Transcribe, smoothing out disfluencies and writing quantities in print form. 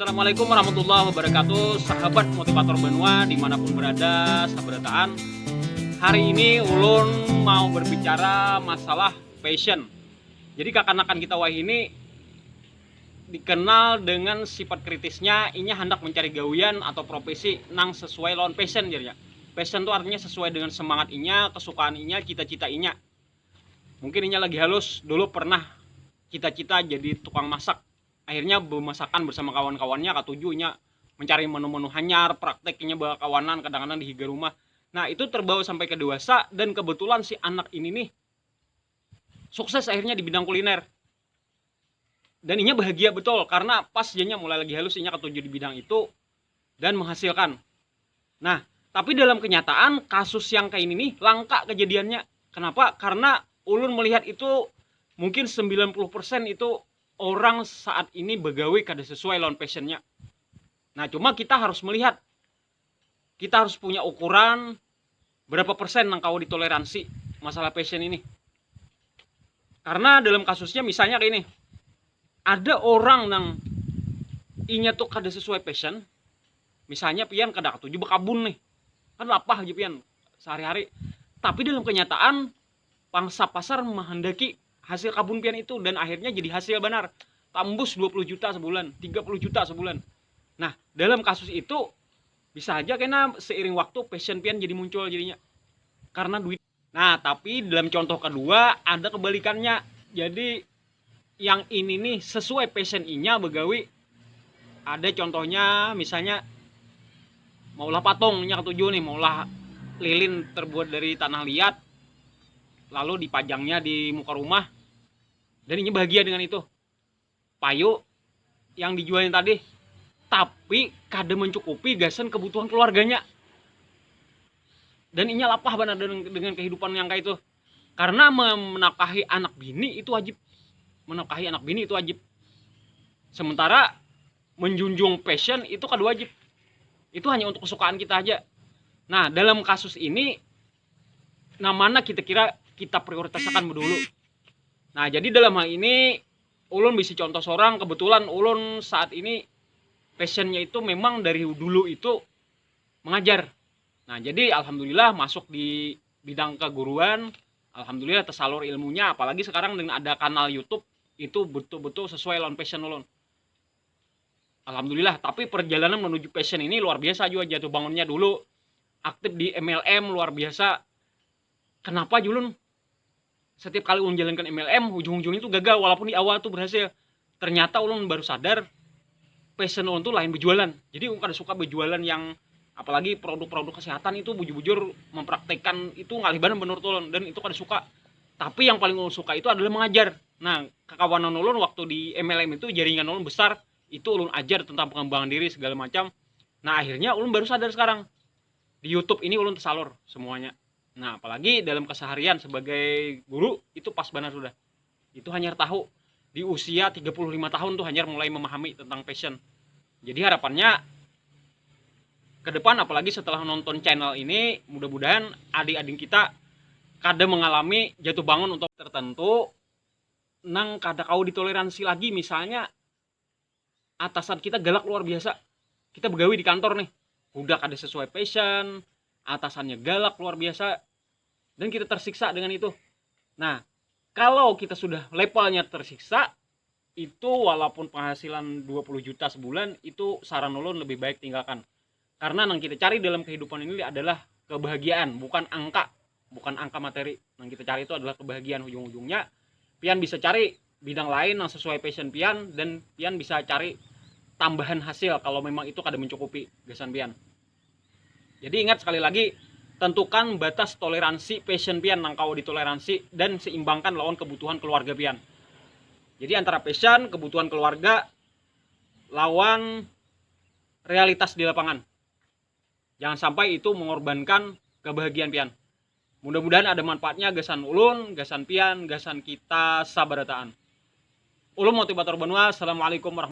Assalamualaikum warahmatullahi wabarakatuh, sahabat motivator Benua dimanapun berada, sabarataan. Hari ini ulun mau berbicara masalah passion. Jadi kekanakan kita wah ini dikenal dengan sifat kritisnya, inya hendak mencari gawian atau profesi nang sesuai lawan passion jadinya. Passion itu artinya sesuai dengan semangat inya, kesukaan inya, cita-cita inya. Mungkin inya lagi halus, dulu pernah cita-cita jadi tukang masak. Akhirnya bermasakan bersama kawan-kawannya, katujuhnya mencari menu-menu hanyar, prakteknya bawa kawanan, kadang-kadang di higa rumah. Nah itu terbawa sampai ke dewasa, dan kebetulan si anak ini nih sukses akhirnya di bidang kuliner. Dan inya bahagia betul, karena pas jadinya mulai lagi halus, inya ketujuh di bidang itu, dan menghasilkan. Nah, tapi dalam kenyataan, kasus yang kayak ini nih, langka kejadiannya. Kenapa? Karena ulun melihat itu, mungkin 90% itu orang saat ini begawe kada sesuai lawan passionnya. Nah cuma kita harus melihat, kita harus punya ukuran berapa persen yang kau ditoleransi masalah passion ini. Karena dalam kasusnya misalnya kayak ini, ada orang yang inya tuh kada sesuai passion. Misalnya pian kada ketujuh bekabun nih, kan lapah aja pian sehari-hari. Tapi dalam kenyataan pangsa pasar menghendaki hasil kabun pian itu, dan akhirnya jadi hasil benar, tambus 20 juta sebulan, 30 juta sebulan. Nah dalam kasus itu bisa aja karena seiring waktu passion pian jadi muncul jadinya karena duit. Nah tapi dalam contoh kedua ada kebalikannya. Jadi yang ini nih sesuai passion inya begawi. Ada contohnya misalnya maulah patungnya ketujuh nih, maulah lilin terbuat dari tanah liat lalu dipajangnya di muka rumah, dan ini bahagia dengan itu. Payu yang dijualin tadi, tapi kada mencukupi gasan kebutuhan keluarganya, dan inya lapah benar dengan kehidupan yang kayak itu. Karena menafkahi anak bini itu wajib, menafkahi anak bini itu wajib, sementara menjunjung passion itu kada wajib, itu hanya untuk kesukaan kita aja. Nah dalam kasus ini, nah mana kita kira kita prioritaskan dulu. Nah jadi dalam hal ini ulun bisa contoh seorang, kebetulan ulun saat ini passionnya itu memang dari dulu itu mengajar. Nah jadi alhamdulillah masuk di bidang keguruan, alhamdulillah tersalur ilmunya, apalagi sekarang dengan ada kanal YouTube itu betul-betul sesuai lawan passion ulun, alhamdulillah. Tapi perjalanan menuju passion ini luar biasa juga, jatuh bangunnya dulu aktif di MLM luar biasa. Kenapa julun setiap kali ulun jalankan MLM ujung-ujungnya itu gagal, walaupun di awal tuh berhasil. Ternyata ulun baru sadar passion ulun tuh lain berjualan. Jadi ulun kada suka berjualan yang apalagi produk-produk kesehatan itu bujur-bujur mempraktekkan itu ngaliban menurut ulun, dan itu kada suka. Tapi yang paling ulun suka itu adalah mengajar. Nah kekawanan ulun waktu di MLM itu jaringan ulun besar, itu ulun ajar tentang pengembangan diri segala macam. Nah akhirnya ulun baru sadar sekarang di YouTube ini ulun tersalur semuanya. Nah apalagi dalam keseharian sebagai guru itu pas benar sudah. Itu hanya tahu di usia 35 tahun tuh hanya mulai memahami tentang passion. Jadi harapannya ke depan, apalagi setelah nonton channel ini, mudah-mudahan adik-adik kita kada mengalami jatuh bangun untuk tertentu nang kada kau ditoleransi lagi. Misalnya atasan kita galak luar biasa, kita begawi di kantor nih, udah kada sesuai passion, atasannya galak luar biasa, dan kita tersiksa dengan itu. Nah kalau kita sudah levelnya tersiksa itu, walaupun penghasilan 20 juta sebulan, itu saran ulun lebih baik tinggalkan. Karena yang kita cari dalam kehidupan ini adalah kebahagiaan, bukan angka, bukan angka materi. Yang kita cari itu adalah kebahagiaan. Ujung-ujungnya pian bisa cari bidang lain yang sesuai passion pian, dan pian bisa cari tambahan hasil kalau memang itu kada mencukupi gasan pian. Jadi ingat sekali lagi, tentukan batas toleransi passion pian nang kau ditoleransi, dan seimbangkan lawan kebutuhan keluarga pian. Jadi antara passion, kebutuhan keluarga, lawan realitas di lapangan. Jangan sampai itu mengorbankan kebahagiaan pian. Mudah-mudahan ada manfaatnya gasan ulun, gasan pian, gasan kita sabarataan. Ulun motivator Benua. Assalamualaikum warahmatullahi wabarakatuh.